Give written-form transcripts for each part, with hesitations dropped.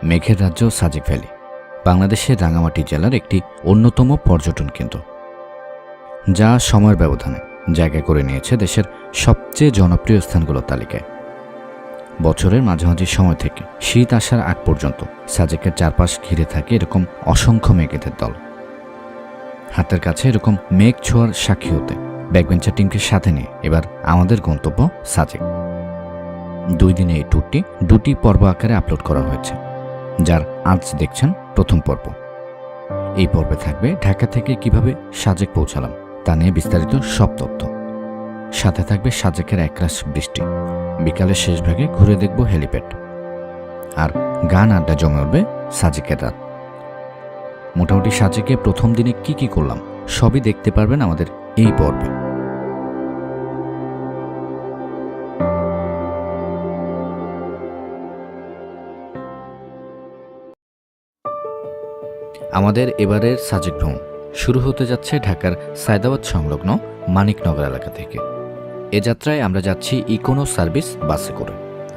মেঘের রাজ্য সাজেক ভ্যালি বাংলাদেশের রাঙামাটি জেলার একটি অন্যতম পর্যটন কেন্দ্র, যা সময়ের ব্যবধানে জায়গা করে নিয়েছে দেশের সবচেয়ে জনপ্রিয় স্থানগুলোর তালিকায়। বছরের মাঝামাঝি সময় থেকে শীত আসার আগ পর্যন্ত সাজেকের চারপাশ ঘিরে থাকে এরকম অসংখ্য মেঘেদের দল। হাতের কাছে এরকম মেঘ ছোঁয়ার সাক্ষী হতে ব্যাকবেঞ্চার টিমকে সাথে নিয়ে এবার আমাদের গন্তব্য সাজেক। 2 দিনে এই ট্যুরটি 2টি পর্ব আকারে আপলোড করা হয়েছে, যার আজ দেখছেন প্রথম পর্ব। এই পর্বে থাকবে ঢাকা থেকে কিভাবে সাজেক পৌঁছালাম তা নিয়ে বিস্তারিত সব তথ্য। সাথে থাকবে সাজেকের একরাশ বৃষ্টি, বিকালের শেষ ভাগে ঘুরে দেখব হেলিপ্যাড, আর গান আড্ডা জমে উঠবে সাজেকের রাত। মোটামুটি সাজেকে প্রথম দিনে কি করলাম সবই দেখতে পারবেন আমাদের এই পর্বে। আমাদের এবারের সাজেক ভ্রমণ শুরু হতে যাচ্ছে ঢাকার সায়দাবাদ সংলগ্ন মানিকনগর এলাকা থেকে। এ যাত্রায় আমরা যাচ্ছি ইকোনো সার্ভিস বাসে করে।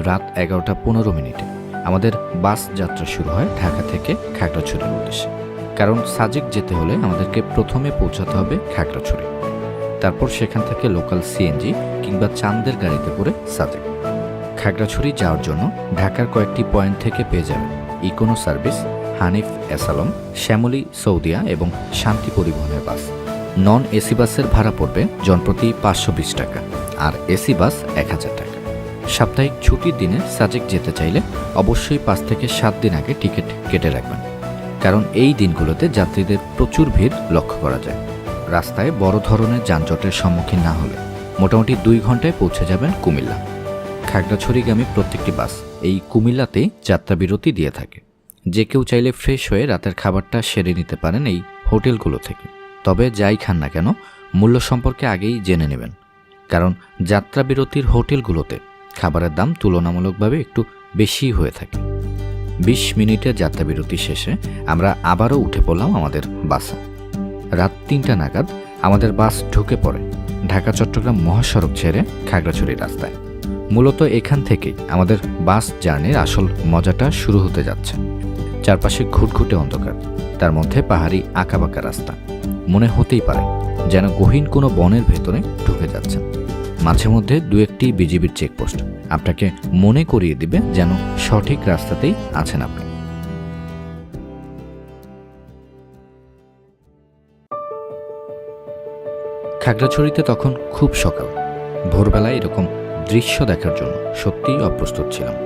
রাত 11টা 15 মিনিটে আমাদের বাস যাত্রা শুরু হয় ঢাকা থেকে খাগড়াছড়ির উদ্দেশ্যে। কারণ সাজেক যেতে হলে আমাদেরকে প্রথমে পৌঁছাতে হবে খাগড়াছড়ি, তারপর সেখান থেকে লোকাল সিএনজি কিংবা চাঁদের গাড়িতে করে সাজেক। খাগড়াছড়ি যাওয়ার জন্য ঢাকার কয়েকটি পয়েন্ট থেকে পেয়ে যাবেন ইকোনো সার্ভিস, হানিফ এসালম, শ্যামলী সৌদিয়া এবং শান্তি পরিবহনের বাস। নন এসি বাসের ভাড়া পড়বে জনপ্রতি 520 টাকা, আর এসি বাস 1000 টাকা। সাপ্তাহিক ছুটির দিনে সাজেক যেতে চাইলে অবশ্যই 5 থেকে 7 দিন আগে টিকিট কেটে রাখবেন, কারণ এই দিনগুলোতে যাত্রীদের প্রচুর ভিড় লক্ষ্য করা যায়। রাস্তায় বড় ধরনের যানজটের সম্মুখীন না হলে মোটামুটি 2 ঘন্টায় পৌঁছে যাবেন কুমিল্লা। খাগড়াছড়িগামী প্রত্যেকটি বাস এই কুমিল্লাতেই যাত্রা বিরতি দিয়ে থাকে। যে কেউ চাইলে ফ্রেশ হয়ে রাতের খাবারটা সেরে নিতে পারেন এই হোটেলগুলো থেকে। তবে যাই খান না কেন মূল্য সম্পর্কে আগেই জেনে নেবেন, কারণ যাত্রা বিরতির হোটেলগুলোতে খাবারের দাম তুলনামূলকভাবে একটু বেশি হয়ে থাকে। 20 মিনিটের যাত্রা বিরতি শেষে আমরা আবারও উঠে পড়লাম আমাদের বাসে। রাত 3টা নাগাদ আমাদের বাস ঢুকে পড়ে ঢাকা চট্টগ্রাম মহাসড়ক ছেড়ে খাগড়াছড়ি রাস্তায়। মূলত এখান থেকেই আমাদের বাস জার্নির আসল মজাটা শুরু হতে যাচ্ছে। চারপাশে ঘুটঘুটে অন্ধকার, তার মধ্যে পাহাড়ি আঁকাবাঁকা রাস্তা। মনে হতেই পারে যেন গহীন কোনো বনের ভেতরে ঢুকে যাচ্ছেন। মাঝে মধ্যে 2-1টি বিজিবির চেকপোস্ট আপনাকে মনে করিয়ে দিবে যেন সঠিক রাস্তাতেই আছেন আপনি। খাগড়াছড়িতে তখন খুব সকাল। ভোরবেলায় এরকম দৃশ্য দেখার জন্য সত্যিই অপ্রস্তুত ছিলাম।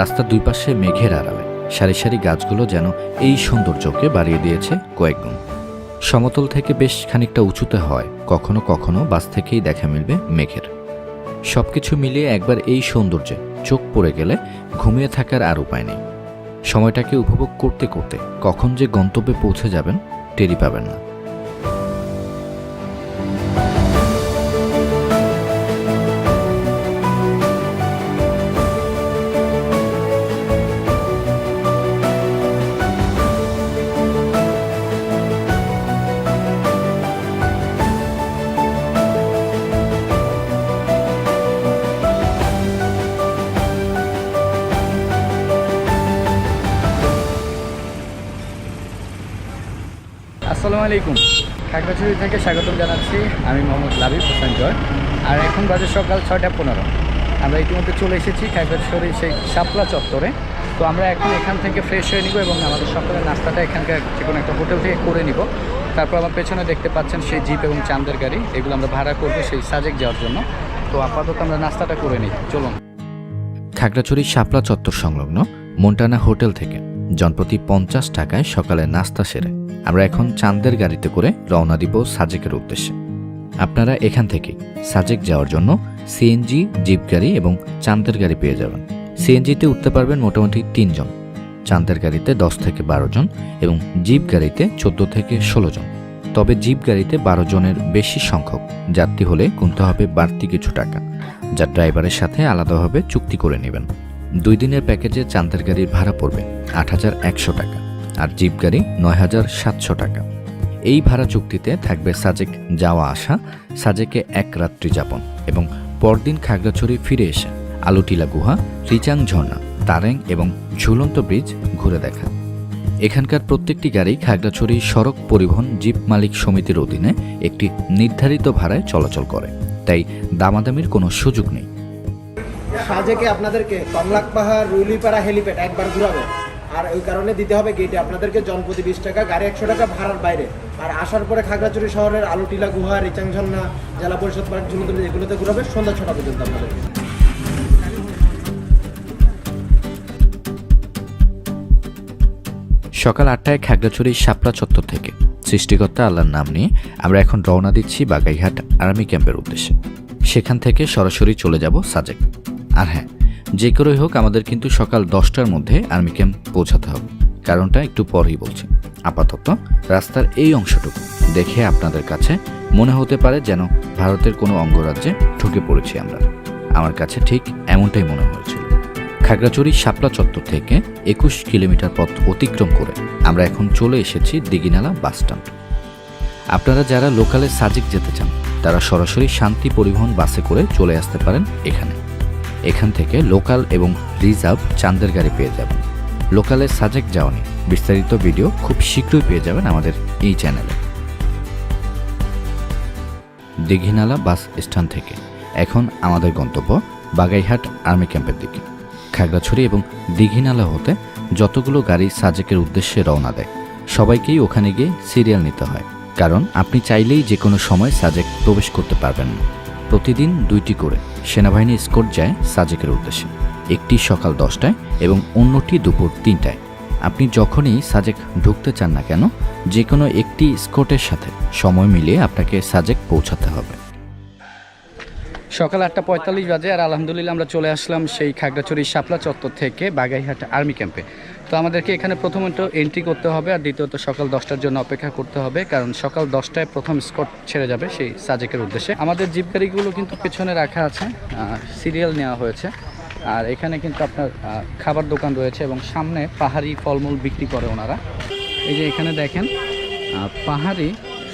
রাস্তার 2 পাশে মেঘের আড়ালে সারি সারি গাছগুলো যেন এই সৌন্দর্যকে বাড়িয়ে দিয়েছে কয়েকগুণ। সমতল থেকে বেশ খানিকটা উঁচুতে হয়, কখনো কখনো বাস থেকেই দেখা মিলবে মেঘের। সবকিছু মিলিয়ে একবার এই সৌন্দর্যে চোখ পড়ে গেলে ঘুমিয়ে থাকার আর উপায় নেই। সময়টাকে উপভোগ করতে করতে কখন যে গন্তব্যে পৌঁছে যাবেন টেরই পাবেন না। আসসালামু আলাইকুম। খাগড়াছড়ি থেকে স্বাগতম জানাচ্ছি। আমি মোহাম্মদ লাবিব হোসেন জয়। আর এখন বাজে সকাল 6টা 15। আমরা ইতিমধ্যে চলে এসেছি খাগড়াছড়ি সেই শাপলা চত্বরে। তো আমরা এখন এখান থেকে ফ্রেশ হয়ে নিব এবং আমাদের সকালের নাস্তাটা এখানকার যে কোনো একটা হোটেল থেকে করে নিব। তারপর আমার পেছনে দেখতে পাচ্ছেন সেই জিপ এবং চাঁদের গাড়ি, এগুলো আমরা ভাড়া করবো সেই সাজেক যাওয়ার জন্য। তো আপাতত আমরা নাস্তাটা করে নিই, চলুন। খাগড়াছড়ি শাপলা চত্বর সংলগ্ন মন্টানা হোটেল থেকে জনপ্রতি 50 টাকায় সকালের নাস্তা সেরে আমরা এখন চাঁদের গাড়িতে করে রওনা দিব সাজেকের উদ্দেশ্যে। আপনারা এখান থেকে সাজেক যাওয়ার জন্য সিএনজি, জিপ গাড়ি এবং চাঁদের গাড়ি পেয়ে যাবেন। সিএনজিতে উঠতে পারবেন মোটামুটি 3 জন, চাঁদের গাড়িতে 10 থেকে 12 জন এবং জিপ গাড়িতে 14 থেকে 16 জন। তবে জিপ গাড়িতে 12 জনের বেশি সংখ্যক যাত্রী হলে গুনতে হবে বাড়তি কিছু টাকা, যা ড্রাইভারের সাথে আলাদাভাবে চুক্তি করে নেবেন। 2 দিনের প্যাকেজে চাঁদের গাড়ির ভাড়া পড়বে 8100 টাকা, আর জিপ গাড়ি 9700 টাকা। এই ভাড়া চুক্তিতে থাকবে সাজেক যাওয়া আসা, সাজেকে 1 রাত্রি যাপন এবং পরদিন খাগড়াছড়ি ফিরে এসে আলুটিলা গুহা, রিচাং ঝর্ণা, তারেং এবং ঝুলন্ত ব্রিজ ঘুরে দেখা। এখানকার প্রত্যেকটি গাড়ি খাগড়াছড়ি সড়ক পরিবহন জিপ মালিক সমিতির অধীনে একটি নির্ধারিত ভাড়ায় চলাচল করে, তাই দামাদামির কোনো সুযোগ নেই। সাজেকে আপনাদেরকে কমলাক পাহাড় রুইলিপাড়া হেলিপ্যাড একবার ঘুরাবো, আর ওই কারণে দিতে হবে গেটে আপনাদেরকে জনপ্রতি 20 টাকা, গাড়ি 100 টাকা ভাড়ার বাইরে। আর আসার পরে খাগড়াছড়ি শহরের আলুটিলা গুহা, রিচাংঝন্না, জেলা পরিষদ পার্ক, ঝুলন্ত এগুলোতে ঘুরাবে সন্ধ্যা 6টা পর্যন্ত আপনাদেরকে। সকাল 8টায় খাগড়াছড়ি শাপলা চত্বর থেকে সৃষ্টিকর্তা আল্লাহর নাম নিয়ে আমরা এখন রওনা দিচ্ছি বাগাইহাট আর্মি ক্যাম্পের উদ্দেশ্যে। সেখান থেকে সরাসরি চলে যাব সাজেক। আর হ্যাঁ, যে করেই হোক আমাদের কিন্তু সকাল 10টার মধ্যে আর্মি ক্যাম্প পৌঁছাতে হবে। কারণটা একটু পরেই বলছি। আপাতত রাস্তার এই অংশটুকু দেখে আপনাদের কাছে মনে হতে পারে যেন ভারতের কোনো অঙ্গরাজ্যে ঢুকে পড়েছি আমরা। আমার কাছে ঠিক এমনটাই মনে হয়েছিল। খাগড়াছড়ি শাপলা চত্বর থেকে 21 কিলোমিটার পথ অতিক্রম করে আমরা এখন চলে এসেছি দিঘিনালা বাসস্ট্যান্ড। আপনারা যারা লোকালে সাজেক যেতে চান তারা সরাসরি শান্তি পরিবহন বাসে করে চলে আসতে পারেন এখানে। এখান থেকে লোকাল এবং রিজার্ভ চাঁদের গাড়ি পেয়ে যাবেন। লোকালে সাজেক যাওয়া নিয়ে বিস্তারিত ভিডিও খুব শীঘ্রই পেয়ে যাবেন আমাদের এই চ্যানেলে। দিঘিনালা বাস স্ট্যান্ড থেকে এখন আমাদের গন্তব্য বাগাইহাট আর্মি ক্যাম্পের দিকে। খাগড়াছড়ি এবং দিঘিনালা হতে যতগুলো গাড়ি সাজেকের উদ্দেশ্যে রওনা দেয় সবাইকেই ওখানে গিয়ে সিরিয়াল নিতে হয়, কারণ আপনি চাইলেই যে কোনো সময় সাজেক প্রবেশ করতে পারবেন না। প্রতিদিন 2টি করে সেনাবাহিনী স্কোর্ট যায় সাজেকের উদ্দেশ্যে, একটি সকাল 10টায় এবং অন্যটি দুপুর 3টায়। আপনি যখনই সাজেক ঢুকতে চান না কেন, যে কোনো একটি স্কোর্টের সাথে সময় মিলিয়ে আপনাকে সাজেক পৌঁছাতে হবে। সকাল 8:45 বাজে, আর আলহামদুলিল্লাহ আমরা চলে আসলাম সেই খাগড়াছড়ি শাপলা চত্বর থেকে বাগাইহাট আর্মি ক্যাম্পে। তো আমাদেরকে এখানে প্রথমত এন্ট্রি করতে হবে, আর দ্বিতীয়ত সকাল 10টার জন্য অপেক্ষা করতে হবে, কারণ সকাল 10টায় প্রথম স্কট ছেড়ে যাবে সেই সাজেকের উদ্দেশ্যে। আমাদের জিপ গাড়িগুলো কিন্তু পেছনে রাখা আছে, সিরিয়াল নেওয়া হয়েছে। আর এখানে কিন্তু আপনার খাবার দোকান রয়েছে এবং সামনে পাহাড়ি ফলমূল বিক্রি করে ওনারা। এই যে এখানে দেখেন পাহাড়ি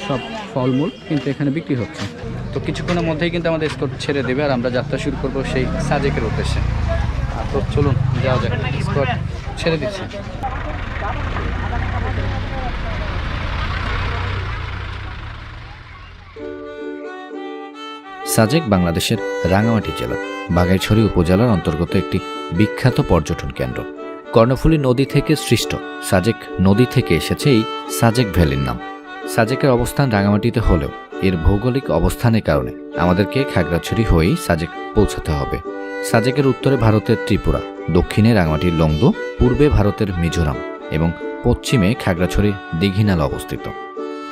সব ফলমূল কিন্তু এখানে বিক্রি হচ্ছে। তো কিছুক্ষণের মধ্যেই কিন্তু আমাদের স্কট ছেড়ে দেবে, আর আমরা যাত্রা শুরু করব সেই সাজেকের উদ্দেশ্যে। তো চলুন যাওয়া যাক, স্কট ছেড়ে দিচ্ছে। সাজেক বাংলাদেশের রাঙামাটি জেলা বাগাইছড়ি উপজেলার অন্তর্গত একটি বিখ্যাত পর্যটন কেন্দ্র। কর্ণফুলী নদী থেকে সৃষ্ট সাজেক নদী থেকে এসেছে এই সাজেক ভ্যালির নাম। সাজেকের অবস্থান রাঙামাটিতে হলেও এর ভৌগোলিক অবস্থানের কারণে আমাদেরকে খাগড়াছড়ি হয়েই সাজেক পৌঁছাতে হবে। সাজেকের উত্তরে ভারতের ত্রিপুরা, দক্ষিণে রাঙামাটির লংদো, পূর্বে ভারতের মিজোরাম এবং পশ্চিমে খাগড়াছড়ি দিঘিনালা অবস্থিত।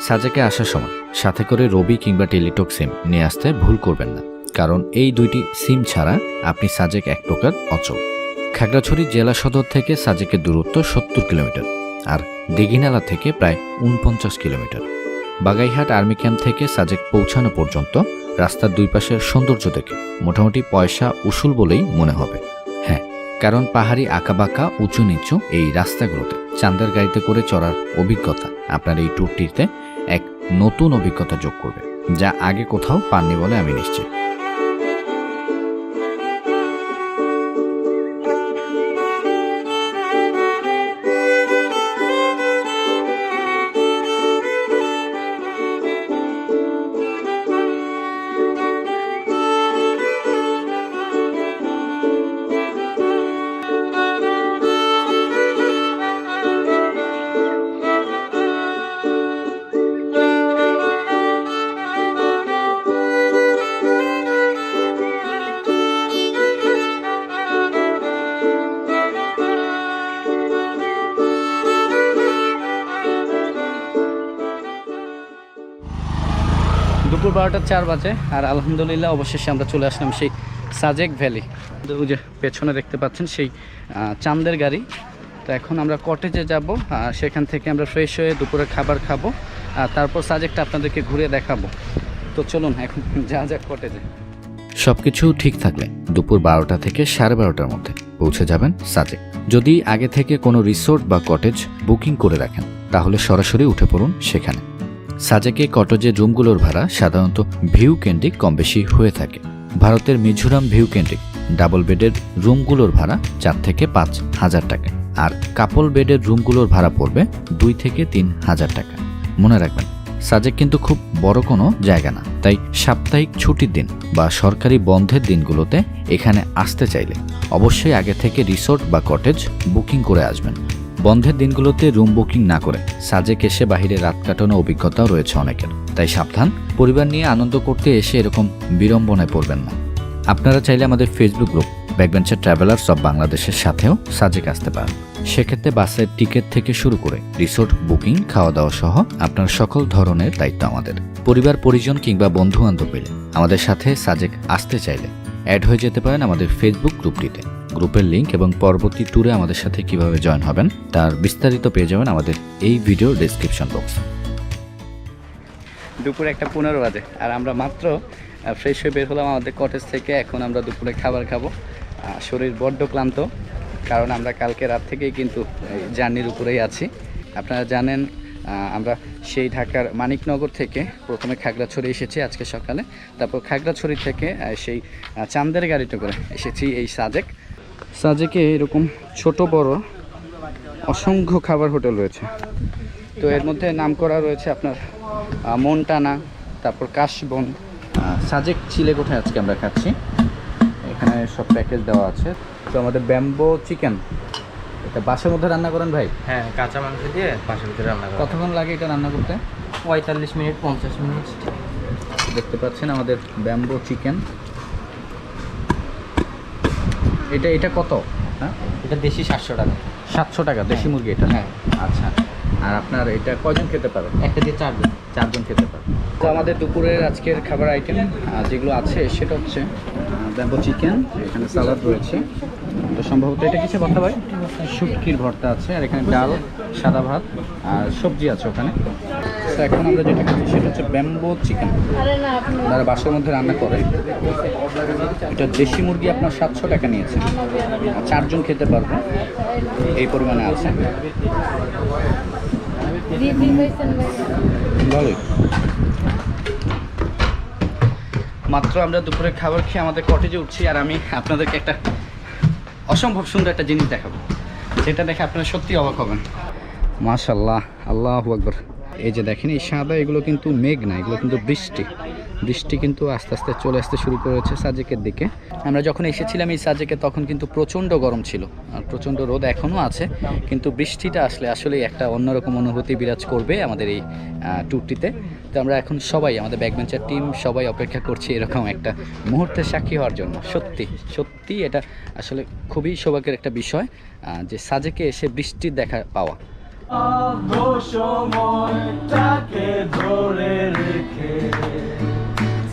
সাজেকে আসার সময় সাথে করে রবি কিংবা টেলিটক সিম নিয়ে আসতে ভুল করবেন না, কারণ এই 2টি সিম ছাড়া আপনি সাজেক এক প্রকার অচল। খাগড়াছড়ি জেলা সদর থেকে সাজেকের দূরত্ব 70 কিলোমিটার, আর দিঘিনালা থেকে প্রায় 49 কিলোমিটার। বাগাইহাট আর্মি ক্যাম্প থেকে সাজেক পৌঁছানো পর্যন্ত রাস্তার দুই পাশের সৌন্দর্য দেখে মোটামুটি পয়সা উসুল বলেই মনে হবে। হ্যাঁ, কারণ পাহাড়ি আঁকাবাঁকা উঁচু নিচু এই রাস্তাগুলোতে চাঁদের গাড়িতে করে চড়ার অভিজ্ঞতা আপনার এই ট্যুরটিতে এক নতুন অভিজ্ঞতা যোগ করবে, যা আগে কোথাও পাননি বলে আমি নিশ্চিত। দুপুর 12টা 4 বাজে, আর আলহামদুলিল্লাহ অবশেষে আমরা চলে আসলাম সেই সাজেক ভ্যালি। ওই যে পেছনে দেখতে পাচ্ছেন সেই চাঁদের গাড়ি। তো এখন আমরা কটেজে যাব, আর সেখান থেকে আমরা ফ্রেশ হয়ে দুপুরে খাবার খাবো, আর তারপর সাজেকটা আপনাদেরকে ঘুরে দেখাবো। তো চলুন এখন যা যাক কটেজে। সবকিছু ঠিক থাকলে দুপুর 12টা থেকে 12:30টার মধ্যে পৌঁছে যাবেন সাজেক। যদি আগে থেকে কোনো রিসোর্ট বা কটেজ বুকিং করে রাখেন তাহলে সরাসরি উঠে পড়ুন সেখানে। সাজেকে কটেজের রুমগুলোর ভাড়া সাধারণত ভিউ কেন্দ্রিক কম বেশি হয়ে থাকে। ভারতের মিজোরাম ভিউ কেন্দ্রিক ডাবল বেডের রুমগুলোর ভাড়া 4 থেকে 5 হাজার টাকা, আর কাপল বেডের রুমগুলোর ভাড়া পড়বে 2 থেকে 3 হাজার টাকা। মনে রাখবেন, সাজেক কিন্তু খুব বড় কোনো জায়গা না, তাই সাপ্তাহিক ছুটির দিন বা সরকারি বন্ধের দিনগুলোতে এখানে আসতে চাইলে অবশ্যই আগে থেকে রিসোর্ট বা কটেজ বুকিং করে আসবেন। বন্ধের দিনগুলোতে রুম বুকিং না করে সাজেক এসে বাইরে রাত কাটানো অভিজ্ঞতাও রয়েছে অনেকের, তাই সাবধান, পরিবার নিয়ে আনন্দ করতে এসে এরকম বিড়ম্বনায় পড়বেন না। আপনারা চাইলে আমাদের Facebook group backbencher travellers of বাংলাদেশের সাথেও সাজেক আসতে পারেন। সেক্ষেত্রে বাসের টিকিট থেকে শুরু করে রিসোর্ট বুকিং, খাওয়া দাওয়া সহ আপনার সকল ধরনের দায়িত্ব আমাদের। পরিবার পরিজন কিংবা বন্ধু বান্ধব পেলে আমাদের সাথে সাজেক আসতে চাইলে অ্যাড হয়ে যেতে পারেন আমাদের ফেসবুক গ্রুপটিতে। গ্রুপের লিঙ্ক এবং পরবর্তী ট্যুরে আমাদের সাথে কিভাবে জয়েন হবেন তার বিস্তারিত পেয়ে যাবেন আমাদের এই ভিডিওর ডেসক্রিপশন বক্সে। দুপুরে 1:15 বাজে আর আমরা মাত্র ফ্রেশ হয়ে বের হলাম আমাদের কটেজ থেকে। এখন আমরা দুপুরে খাবার খাবো। শরীর বড্ড ক্লান্ত, কারণ আমরা কালকে রাত থেকেই কিন্তু জার্নির উপরেই আছি। আপনারা জানেন আমরা সেই ঢাকার মানিকনগর থেকে প্রথমে খাগড়াছড়ি এসেছি আজকে সকালে, তারপর খাগড়াছড়ি থেকে সেই চান্দের গাড়িতে করে এসেছি এই সাজেকে এরকম ছোট বড় অসংখ্য খাবার হোটেল রয়েছে। তো এর মধ্যে নাম করা রয়েছে আপনার মনটানা, তারপর কাশবন, সাজেক চিলে কোঠায় আজকে আমরা খাচ্ছি। এখানে সব প্যাকেজ দেওয়া আছে। তো আমাদের ব্যাম্বো চিকেন, এটা বাসার মধ্যে রান্না করেন ভাই? হ্যাঁ, কাঁচা মাংস দিয়ে বাসার ভিতরে রান্না করা। কতক্ষণ লাগে এটা রান্না করতে? 45 মিনিট 50 মিনিট। দেখতে পাচ্ছেন আমাদের ব্যাম্বো চিকেন। এটা কত? হ্যাঁ, এটা দেশি 700 টাকা। 700 টাকা দেশি মুরগি এটা? হ্যাঁ। আচ্ছা, আর আপনার এটা কয়জন খেতে পারে? একটা দিয়ে 4 চারজন খেতে পারে। তো আমাদের দুপুরের আজকের খাবার আইটেম যেগুলো আছে সেটা হচ্ছে ব্যাম্বো চিকেন, এখানে সালাদ রয়েছে, তো সম্ভবত এটা কিছু ভর্তা ভাই? শুটকির ভর্তা আছে, আর এখানে ডাল, সাদা ভাত আর সবজি আছে ওখানে। তো এখন আমরা যেটা খাচ্ছি সেটা হচ্ছে ব্যাম্বো চিকেন, তারা বাসার মধ্যে রান্না করে। এটা দেশি মুরগি আপনার 700 টাকা নিয়েছে, আর 4জন খেতে পারবে এই পরিমাণে আছে। ভালোই। মাত্র আমরা দুপুরে খাবার খেয়ে আমাদের কটেজে উঠছি, আর আমি আপনাদেরকে একটা অসম্ভব সুন্দর একটা জিনিস দেখাবো, যেটা দেখে আপনারা সত্যি অবাক হবেন। মাশাআল্লাহ, আল্লাহু আকবার। এই যে দেখেন, এই সাদা এগুলো কিন্তু মেঘ না, এগুলো কিন্তু বৃষ্টি কিন্তু আস্তে আস্তে চলে আসতে শুরু করেছে সাজেকের দিকে। আমরা যখন এসেছিলাম এই সাজেকে তখন কিন্তু প্রচণ্ড গরম ছিল আর প্রচণ্ড রোদ এখনও আছে, কিন্তু বৃষ্টিটা আসলে একটা অন্যরকম অনুভূতি বিরাজ করবে আমাদের এই ট্যুরটিতে। তো আমরা এখন সবাই, আমাদের ব্যাকবেঞ্চার টিম সবাই অপেক্ষা করছি এরকম একটা মুহূর্তের সাক্ষী হওয়ার জন্য। সত্যি এটা আসলে খুবই সৌভাগ্যের একটা বিষয় যে সাজেকে এসে বৃষ্টির দেখা পাওয়া। সময়টাকে ধরে রেখে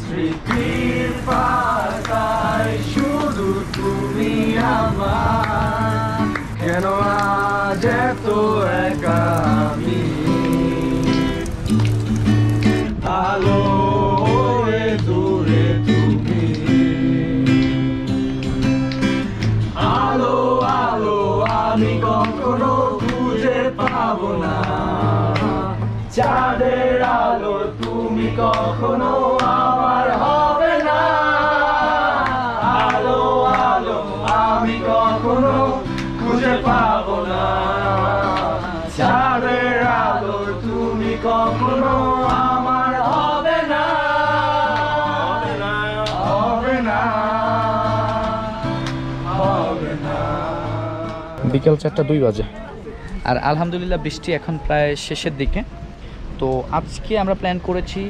স্মৃতির পাতায় শুধু তুমি আমার, কেন আজ এত একা আমি, আলো হয়ে দূরে তুমি, আলো আলো আমি কখনো খুঁজে পাবো না, চাঁদের আলো তুমি কখনো আমার হবে না, আলো আলো আমি কখনো খুঁজে পাবো না, চাঁদের আলো তুমি কখনো আমার হবে না, হবে না, হবে না। বিকেল 4:02 বাজে, আর আলহামদুলিল্লাহ বৃষ্টি এখন প্রায় শেষের দিকে। তো আজকে আমরা প্ল্যান করেছি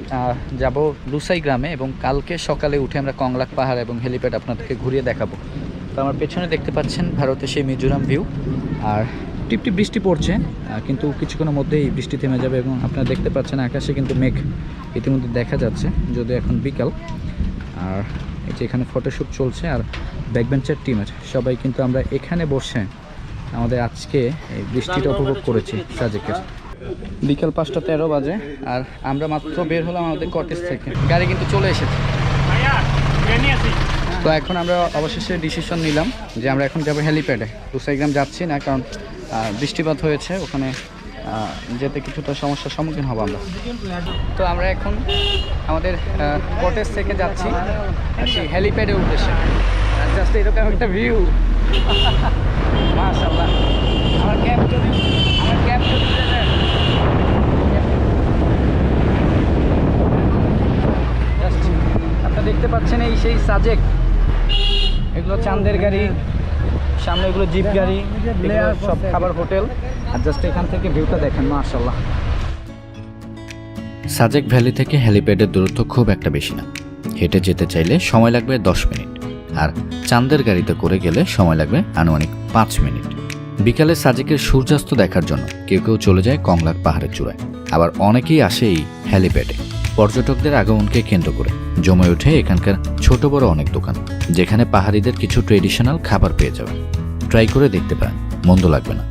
যাব লুসাই গ্রামে, এবং কালকে সকালে উঠে আমরা কংলাক পাহাড় এবং হেলিপ্যাড আপনাদেরকে ঘুরিয়ে দেখাবো। তো আমার পেছনে দেখতে পাচ্ছেন ভারতের সেই মিজোরাম ভিউ, আর টিপটিপ বৃষ্টি পড়ছে, কিন্তু কিছুক্ষণের মধ্যেই বৃষ্টি থেমে যাবে, এবং আপনারা দেখতে পাচ্ছেন আকাশে কিন্তু মেঘ ইতিমধ্যে দেখা যাচ্ছে, যদিও এখন বিকাল। আর এই যে এখানে ফটোশ্যুট চলছে, আর ব্যাকবেঞ্চার টিমের সবাই কিন্তু আমরা এখানে বসে আমাদের আজকে এই বৃষ্টিটা উপভোগ করেছি সাজেকের। বিকাল 5:13 বাজে, আর আমরা মাত্র বের হলাম আমাদের কটেজ থেকে, গাড়ি কিন্তু চলে এসেছে। তো এখন আমরা অবশেষে ডিসিশন নিলাম যে আমরা এখন যাবো হেলিপ্যাডে। লুসাইগ্রাম যাচ্ছি না, কারণ বৃষ্টিপাত হয়েছে, ওখানে যেতে কিছুটা সমস্যার সম্মুখীন হব আমরা। তো আমরা এখন আমাদের কটেজ থেকে যাচ্ছি সেই হেলিপ্যাডের উদ্দেশ্যে। জাস্ট এরকম একটা ভিউ মাশাআল্লাহ। আমার ক্যাব যদি দেন। Just আপনারা দেখতে পাচ্ছেন এই সেই সাজেক, এগুলো চাঁদের গাড়ি, সামনে এগুলো জিপ গাড়ি, এগুলো সব খাবার হোটেল। আর জাস্ট এখান থেকে ভিউটা দেখেন মাশাআল্লাহ। সাজেক ভ্যালি থেকে হেলিপ্যাডের দূরত্ব খুব একটা বেশি না। হেঁটে যেতে চাইলে সময় লাগবে 10 মিনিট, আর চাঁদের গাড়িতে করে গেলে সময় লাগবে আনুমানিক 5 মিনিট। বিকালে সাজেকের সূর্যাস্ত দেখার জন্য কেউ কেউ চলে যায় কংলাক পাহাড়ের চূড়ায়, আবার অনেকেই আসে এই হেলিপ্যাডে। পর্যটকদের আগমনকে কেন্দ্র করে জমে ওঠে এখানকার ছোট বড় অনেক দোকান, যেখানে পাহাড়িদের কিছু ট্রেডিশনাল খাবার পেয়ে যাবেন। ট্রাই করে দেখতে পারেন, মন্দ লাগবে না।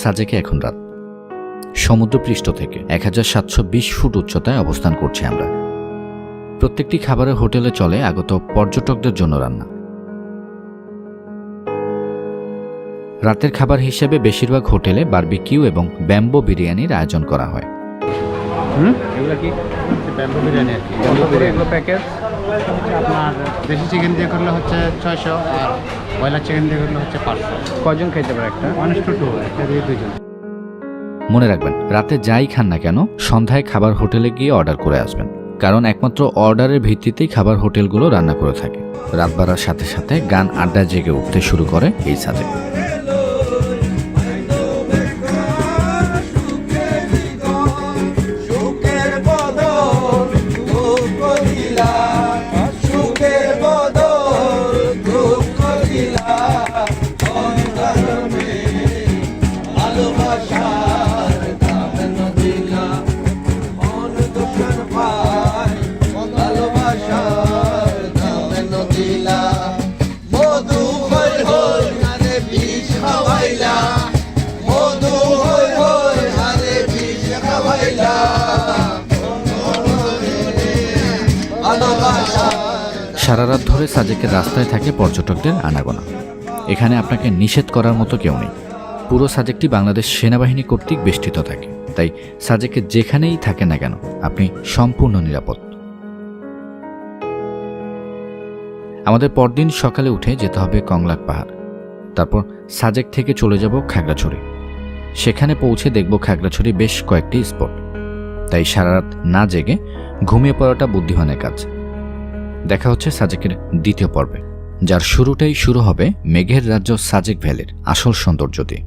সাজেকে এখন রাত। সমুদ্রপৃষ্ঠ থেকে 1720 ফুট উচ্চতায় অবস্থান করছি আমরা। প্রত্যেকটি খাবারের হোটেলে চলে আগত পর্যটকদের জন্য রান্না। রাতের খাবার হিসেবে বেশিরভাগ হোটেলে বারবিকিউ এবং ব্যাম্বো বিরিয়ানির আয়োজন করা হয়। এগুলো কি ব্যাম্বো বিরিয়ানি আর কি। এগুলো প্যাকেজ? আপনার দেশি চিকেন দিয়ে করলে হচ্ছে 600, আর ব্রয়লার চিকেন দিয়ে করলে হচ্ছে 500। কয়জন খাইতে পারে একটা? 1:2, একটা দিয়ে 2 জন। মনে রাখবেন, রাতে যাই খান না কেন সন্ধ্যায় খাবার হোটেলে গিয়ে অর্ডার করে আসবেন, কারণ একমাত্র অর্ডারের ভিত্তিতেই খাবার হোটেলগুলো রান্না করে থাকে। রাত বাড়ার সাথে সাথে গান আড্ডা জেগে উঠতে শুরু করে এই সাজেক। সারা রাত ধরে সাজেকের রাস্তায় থাকে পর্যটকদের আনাগোনা। এখানে আপনাকে নিষেধ করার মতো কেউ নেই। পুরো সাজেকটি বাংলাদেশ সেনাবাহিনী কর্তৃক বেষ্টিত থাকে, তাই সাজেকে যেখানেই থাকেন না কেন আপনি সম্পূর্ণ নিরাপদ। আমাদের পরদিন সকালে উঠে যেতে হবে কংলাক পাহাড়, তারপর সাজেক থেকে চলে যাব খাগড়াছড়ি। সেখানে পৌঁছে দেখব খাগড়াছড়ি বেশ কয়েকটি স্পট। তাই সারা রাত না জেগে ঘুমিয়ে পড়াটা বুদ্ধিমানের কাজ। দেখা হচ্ছে সাজেকের দ্বিতীয় পর্বে, যার শুরুটাই শুরু হবে মেঘের রাজ্য সাজেক ভ্যালির আসল সৌন্দর্য দিয়ে।